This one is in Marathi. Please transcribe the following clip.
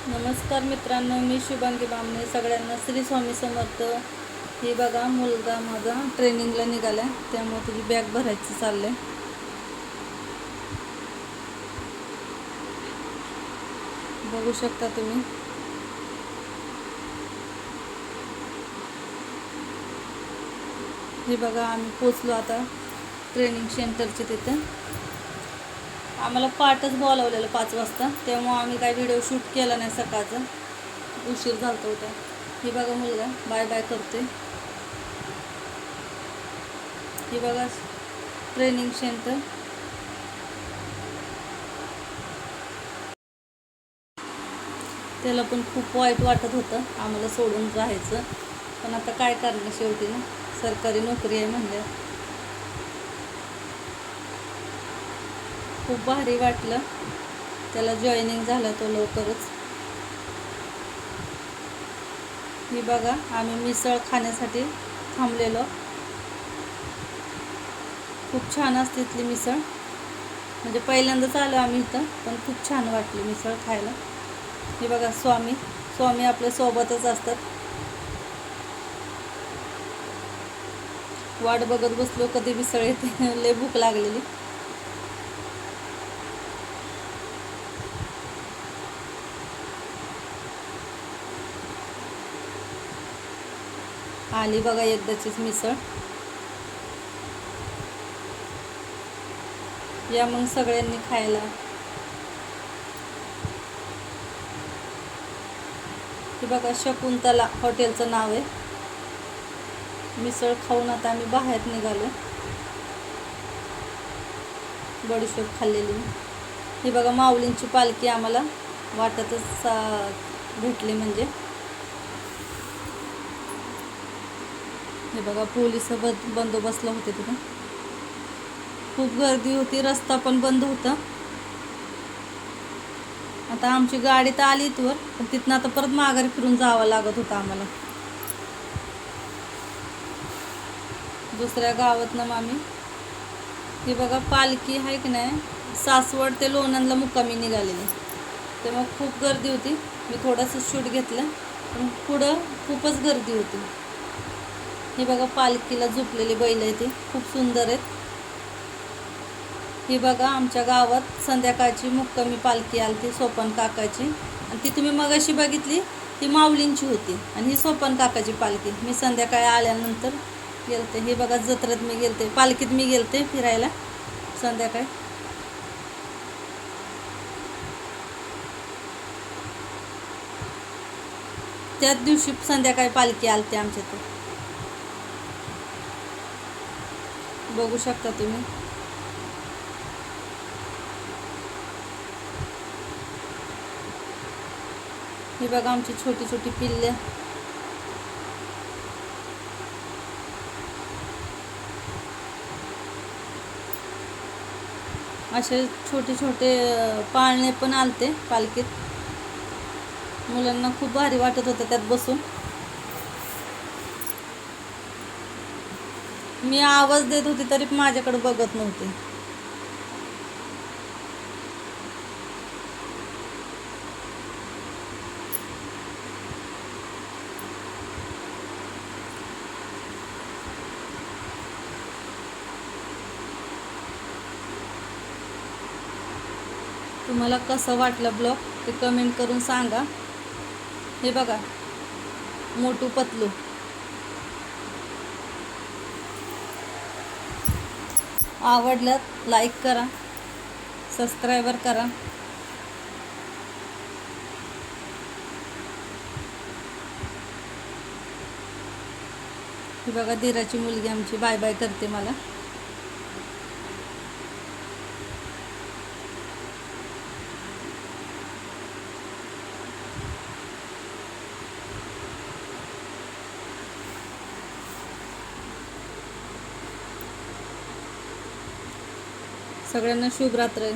नमस्कार मित्रांनो, मी शुभांगी बामणे. सगळ्यांना श्री स्वामी समर्थ. हे बघा, मुलगा माझा ट्रेनिंगला निघाला आहे, त्यामुळे तुझी बॅग भरायची चाललंय. बघू शकता तुम्ही. हे बघा, आम्ही पोचलो आता ट्रेनिंग सेंटरचे तिथे. आम्हाला पाठच बोलावलेलं 5 वाजता, त्यामुळे आम्ही काही व्हिडिओ शूट केला नाही. सकाळचा उशीर झाला होता. हे बघा, मुलगा बाय बाय करते. हे बघा ट्रेनिंग सेंटर. त्याला पण खूप वाईट वाटत होतं आम्हाला सोडून राहायचं, पण आता काय करणार, शेवटी ना सरकारी नोकरी आहे म्हणजे. खूप भारी वाटलं, त्याला जॉईनिंग झालं तो लवकरच. ही बघा, आम्ही मिसळ खाण्यासाठी थांबलेलो. खूप छान असते इथली मिसळ, म्हणजे पहिल्यांदाच आलो आम्ही इथं, पण खूप छान वाटली मिसळ खायला. हे बघा, स्वामी आपल्या सोबतच असतात. वाट बघत बसलो कधी मिसळ येते. लय भूक लागलेली. आली बघा एकदाचीच मिसळ. या मग सगळ्यांनी खायला. हे बघा, शकुंतला हॉटेलचं नाव आहे. मिसळ खाऊन आता आम्ही बाहेर निघालो. बडीशोप खाल्लेली. ही बघा, माऊलींची पालखी आम्हाला वाटतच भेटली म्हणजे. हे बघा, पोलीस बंदोबस्तला होते तिथे. खूप गर्दी होती, रस्ता पण बंद होता. आता आमची गाडी तर आली इथवर, पण तिथनं आता परत माघारी फिरून जावं लागत होतं आम्हाला दुसऱ्या गावातनं. आम्ही हे बघा, पालखी आहे की नाही, सासवड ते लोणंदला मुक्कामी निघालेली. तेव्हा खूप गर्दी होती. मी थोडंसं शूट घेतलं, पण पुढं खूपच गर्दी होती. हे बघा, पालखीला झोपलेली बैल आहे, ती खूप सुंदर आहेत. ही बघा, आमच्या गावात संध्याकाळची मुक्कामी पालखी आली, सोपन काकाची. आणि ती तुम्ही मगाशी बघितली, ती माऊलींची होती. आणि ही सोपन काकाची पालखी मी संध्याकाळी आल्यानंतर गेलते. हे बघा, जत्रेत मी गेलते, पालखीत मी गेलते फिरायला संध्याकाळी. त्याच दिवशी संध्याकाळी पालखी आलते आमच्या इथे. बघू शकता तुम्ही. ही बघा, आमची छोटी छोटी पिल्ले. असे छोटे छोटे पाळणे पण आलते पालखीत. मुलांना खूप भारी वाटत होतं त्यात बसून. मी आवाज देत होते तरी माझ्याकडे बघत नव्हते. तुम्हाला कसं वाटलं ब्लॉग ते कमेंट करून सांगा. हे बघा, मोटू पतलू. आवडलं लाईक करा, सबस्क्रायबर करा. ही बघा, धीराची मुलगी आमची बाय बाय करते मला. सगळ्यांना शुभ रात्र.